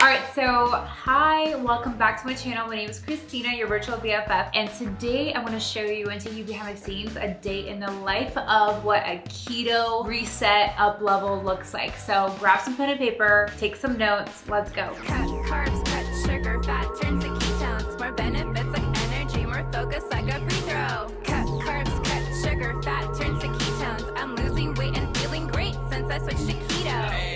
Alright, so hi, welcome back to my channel. My name is Xrystina, your virtual BFF, and today I'm going to show you and take you behind the scenes a day in the life of what a keto reset up level looks like. So grab some pen and paper, take some notes, let's go. Cut carbs, cut sugar, fat turns to ketones. More benefits like energy, more focus like a free throw. Cut carbs, cut sugar, fat turns to ketones. I'm losing weight and feeling great since I switched to keto.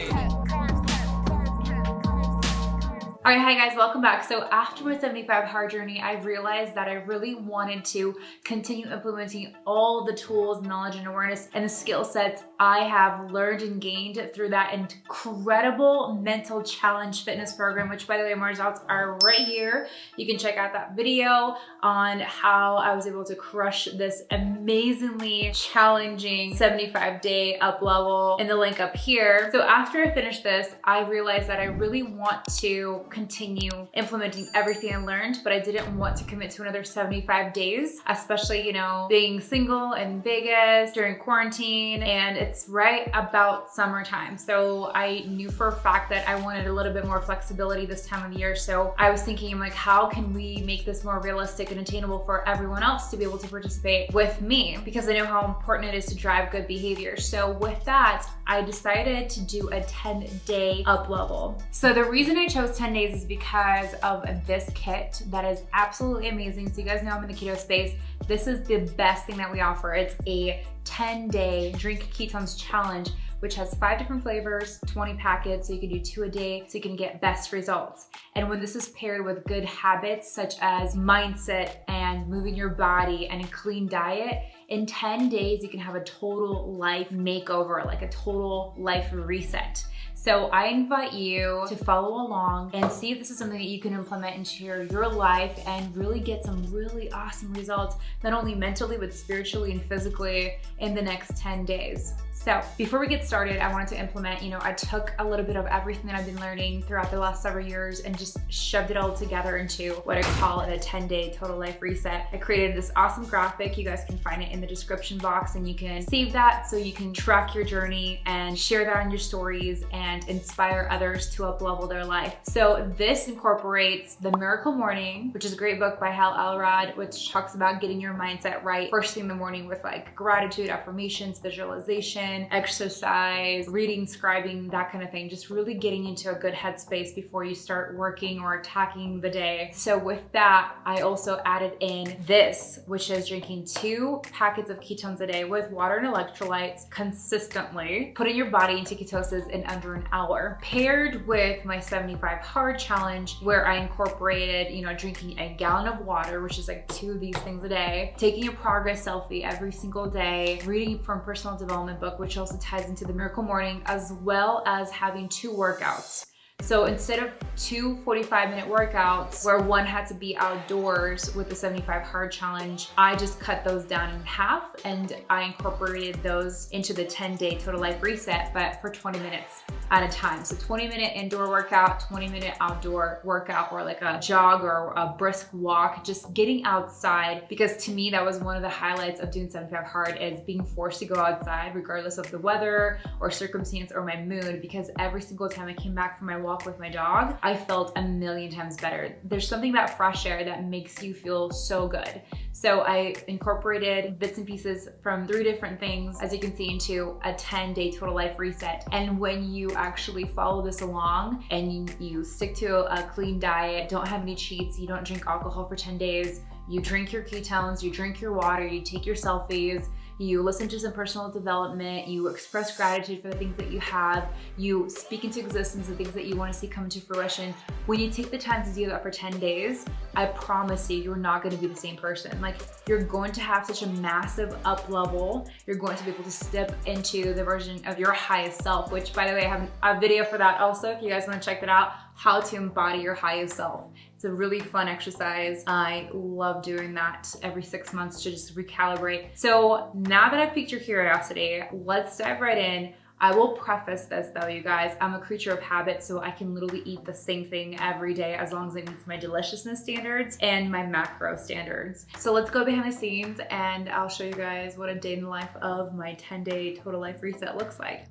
Alright, hi guys, welcome back. So after my 75 hard journey, I realized that I really wanted to continue implementing all the tools, knowledge, and awareness and the skill sets I have learned and gained through that incredible mental challenge fitness program, which by the way, my results are right here. You can check out that video on how I was able to crush this amazingly challenging 75-day up level in the link up here. So after I finished this, I realized that I really want to continue implementing everything I learned, but I didn't want to commit to another 75 days, especially, being single in Vegas during quarantine, and it's right about summertime. So I knew for a fact that I wanted a little bit more flexibility this time of year. So I was thinking, like, how can we make this more realistic and attainable for everyone else to be able to participate with me? Because I know how important it is to drive good behavior. So with that, I decided to do a 10-day up level. So the reason I chose 10 days is because of this kit that is absolutely amazing. So you guys know I'm in the keto space. This is the best thing that we offer. It's a 10-day drink ketones challenge, which has 5 different flavors, 20 packets, so you can do 2 a day, so you can get best results. And when this is paired with good habits such as mindset and moving your body and a clean diet, in 10 days, you can have a total life makeover, like a total life reset. So I invite you to follow along and see if this is something that you can implement into your life and really get some really awesome results, not only mentally, but spiritually and physically in the next 10 days. So before we get started, I wanted to implement, I took a little bit of everything that I've been learning throughout the last several years and just shoved it all together into what I call a 10-day total life reset. I created this awesome graphic. You guys can find it in the description box, and you can save that so you can track your journey and share that on your stories and inspire others to up-level their life. So this incorporates The Miracle Morning, which is a great book by Hal Elrod, which talks about getting your mindset right first thing in the morning with like gratitude, affirmations, visualization, exercise, reading, scribing, that kind of thing. Just really getting into a good headspace before you start working or attacking the day. So with that, I also added in this, which is drinking 2 packets of ketones a day with water and electrolytes consistently, putting your body into ketosis in under an hour, paired with my 75 hard challenge, where I incorporated, drinking a gallon of water, which is like 2 of these things a day, taking a progress selfie every single day, reading from personal development book, which also ties into The Miracle Morning, as well as having 2 workouts. So instead of 2 45-minute workouts where one had to be outdoors with the 75 hard challenge, I just cut those down in half and I incorporated those into the 10-day total life reset, but for 20 minutes at a time. So 20-minute indoor workout, 20-minute outdoor workout, or like a jog or a brisk walk, just getting outside. Because to me, that was one of the highlights of doing 75 hard, is being forced to go outside regardless of the weather or circumstance or my mood, because every single time I came back from my walk with my dog, I felt a million times better. There's something about fresh air that makes you feel so good. So I incorporated bits and pieces from 3 different things, as you can see, into a 10-day total life reset. And when you actually follow this along and you stick to a clean diet, don't have any cheats, you don't drink alcohol for 10 days, you drink your ketones, you drink your water, you take your selfies, you listen to some personal development, you express gratitude for the things that you have, you speak into existence the things that you want to see come into fruition. When you take the time to do that for 10 days, I promise you're not going to be the same person. Like, you're going to have such a massive up level. You're going to be able to step into the version of your highest self, which, by the way, I have a video for that also, if you guys want to check that out, how to embody your highest self. It's a really fun exercise. I love doing that every 6 months to just recalibrate. So now that I've piqued your curiosity, let's dive right in. I will preface this though, you guys, I'm a creature of habit, so I can literally eat the same thing every day as long as it meets my deliciousness standards and my macro standards. So let's go behind the scenes and I'll show you guys what a day in the life of my 10-day total life reset looks like.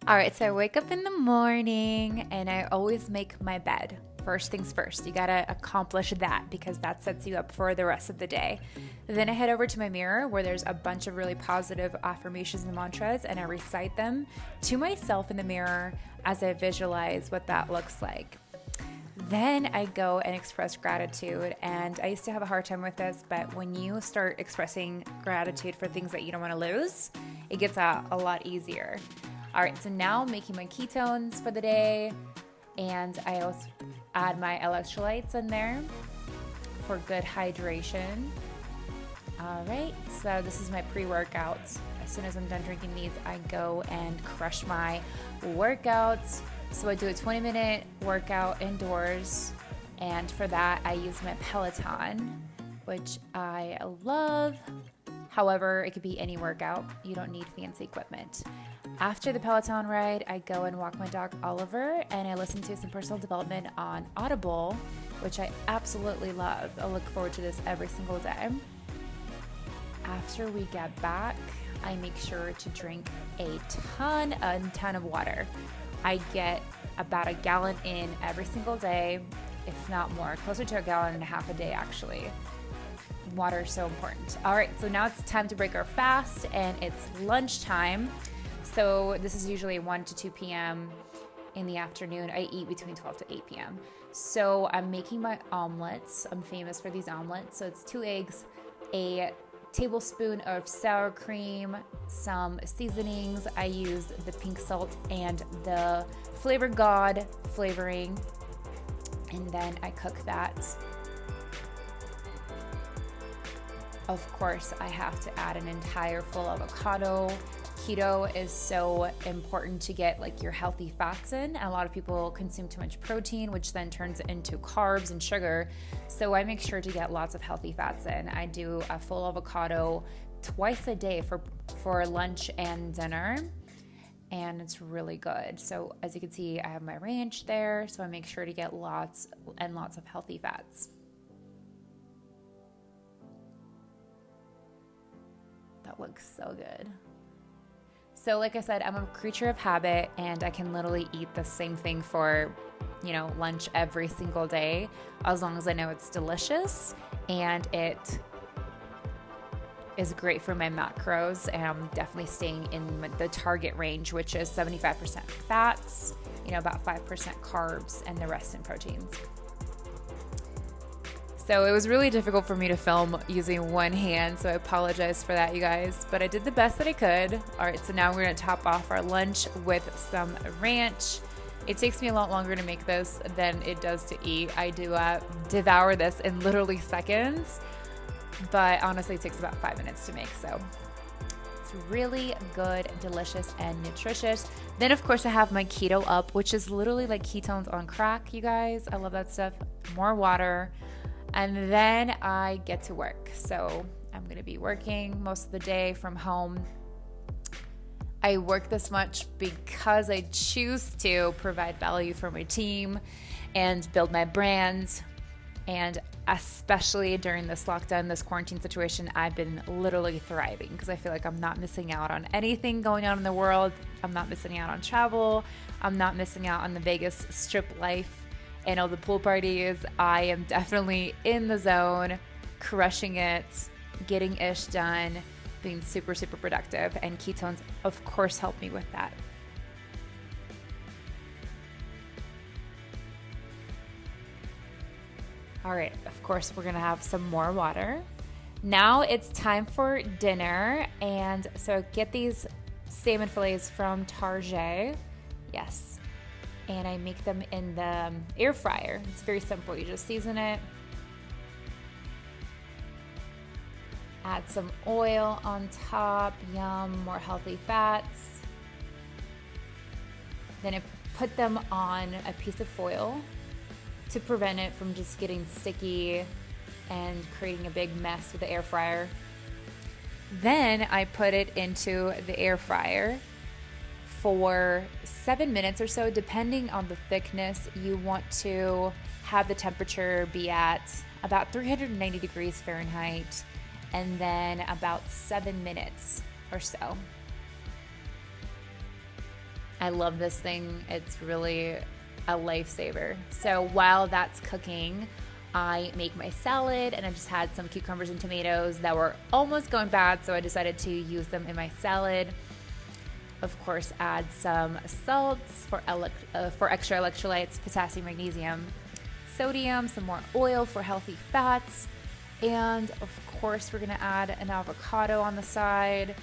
All right, so I wake up in the morning and I always make my bed. First things first, you gotta accomplish that because that sets you up for the rest of the day. Then I head over to my mirror where there's a bunch of really positive affirmations and mantras, and I recite them to myself in the mirror as I visualize what that looks like. Then I go and express gratitude, and I used to have a hard time with this, but when you start expressing gratitude for things that you don't want to lose, it gets a lot easier. All right, so now I'm making my ketones for the day, and I also add my electrolytes in there for good hydration. All right, so this is my pre-workout. As soon as I'm done drinking these, I go and crush my workouts. So I do a 20-minute workout indoors, and for that I use my Peloton, which I love. However, it could be any workout. You don't need fancy equipment. After the Peloton ride, I go and walk my dog Oliver, and I listen to some personal development on Audible, which I absolutely love. I look forward to this every single day. After we get back, I make sure to drink a ton of water. I get about a gallon in every single day, if not more, closer to a gallon and a half a day actually. Water is so important. All right, so now it's time to break our fast, and it's lunchtime. So this is usually 1 to 2 p.m. in the afternoon. I eat between 12 to 8 p.m. So I'm making my omelets. I'm famous for these omelets. So it's 2 eggs, a tablespoon of sour cream, some seasonings. I use the pink salt and the Flavor God flavoring, and then I cook that. Of course, I have to add an entire full avocado. Keto is so important to get like your healthy fats in. A lot of people consume too much protein, which then turns into carbs and sugar. So I make sure to get lots of healthy fats in. I do a full avocado twice a day for lunch and dinner, and it's really good. So as you can see, I have my ranch there, so I make sure to get lots and lots of healthy fats. That looks so good. So like I said, I'm a creature of habit, and I can literally eat the same thing for, lunch every single day, as long as I know it's delicious and it is great for my macros. And I'm definitely staying in the target range, which is 75% fats, about 5% carbs, and the rest in proteins. So it was really difficult for me to film using one hand, so I apologize for that, you guys, but I did the best that I could. All right, so now we're gonna top off our lunch with some ranch. It takes me a lot longer to make this than it does to eat. I do devour this in literally seconds, but honestly it takes about 5 minutes to make, so it's really good, delicious, and nutritious. Then of course I have my Keto Up, which is literally like ketones on crack, you guys. I love that stuff. More water. And then I get to work. So I'm going to be working most of the day from home. I work this much because I choose to provide value for my team and build my brand. And especially during this lockdown, this quarantine situation, I've been literally thriving because I feel like I'm not missing out on anything going on in the world. I'm not missing out on travel. I'm not missing out on the Vegas strip life and all the pool parties. I am definitely in the zone, crushing it, getting ish done, being super, super productive. And ketones, of course, help me with that. All right, of course, we're gonna have some more water. Now it's time for dinner. And so get these salmon fillets from Target. Yes. And I make them in the air fryer. It's very simple. You just season it. Add some oil on top. Yum, more healthy fats. Then I put them on a piece of foil to prevent it from just getting sticky and creating a big mess with the air fryer. Then I put it into the air fryer for 7 minutes or so, depending on the thickness. You want to have the temperature be at about 390 degrees Fahrenheit, and then about 7 minutes or so. I love this thing. It's really a lifesaver. So while that's cooking, I make my salad, and I just had some cucumbers and tomatoes that were almost going bad, so I decided to use them in my salad. Of course, add some salts for extra electrolytes, potassium, magnesium, sodium, some more oil for healthy fats, and of course, we're gonna add an avocado on the side.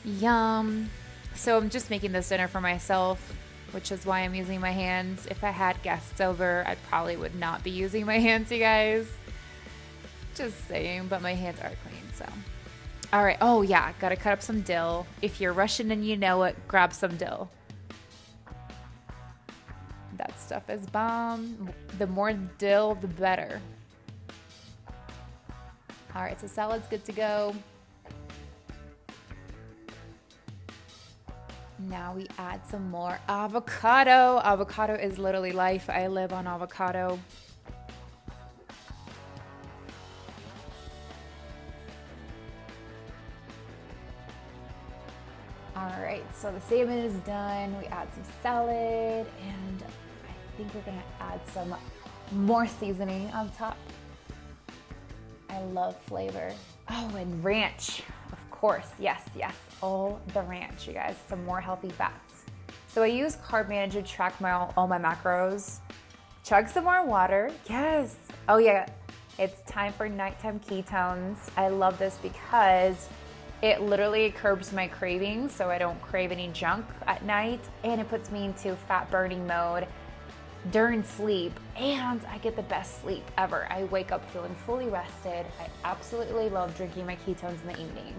Yum. So I'm just making this dinner for myself, which is why I'm using my hands. If I had guests over, I probably would not be using my hands, you guys. Just saying, but my hands are clean, so. All right, oh yeah, gotta cut up some dill. If you're Russian and you know it, grab some dill. That stuff is bomb. The more dill, the better. All right, so salad's good to go. Now we add some more avocado. Avocado is literally life. I live on avocado. All right, so the salmon is done. We add some salad, and I think we're gonna add some more seasoning on top. I love flavor. Oh, and ranch. Of course, yes, all the ranch, you guys, some more healthy fats. So I use Carb Manager to track all my macros. Chug some more water, yes. Oh yeah, it's time for nighttime ketones. I love this because it literally curbs my cravings, so I don't crave any junk at night, and it puts me into fat burning mode during sleep, and I get the best sleep ever. I wake up feeling fully rested. I absolutely love drinking my ketones in the evening.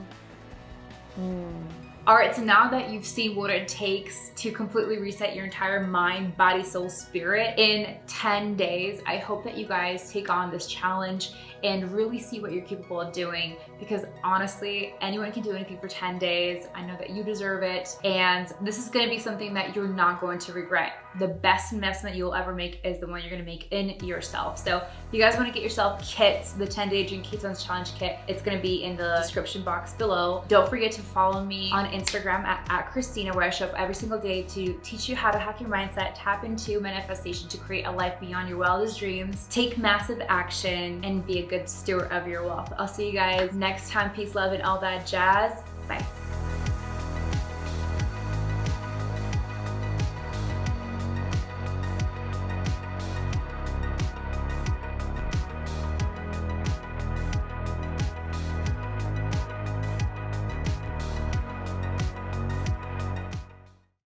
All right, so now that you've seen what it takes to completely reset your entire mind, body, soul, spirit in 10 days, I hope that you guys take on this challenge and really see what you're capable of doing, because honestly, anyone can do anything for 10 days. I know that you deserve it, and this is gonna be something that you're not going to regret. The best investment you'll ever make is the one you're gonna make in yourself. So if you guys wanna get yourself kits, the 10-day Drink Ketones Challenge kit, it's gonna be in the description box below. Don't forget to follow me on Instagram at Xrystina, where I show up every single day to teach you how to hack your mindset, tap into manifestation to create a life beyond your wildest dreams, take massive action, and be a good steward of your wealth. I'll see you guys next time. Peace, love, and all that jazz.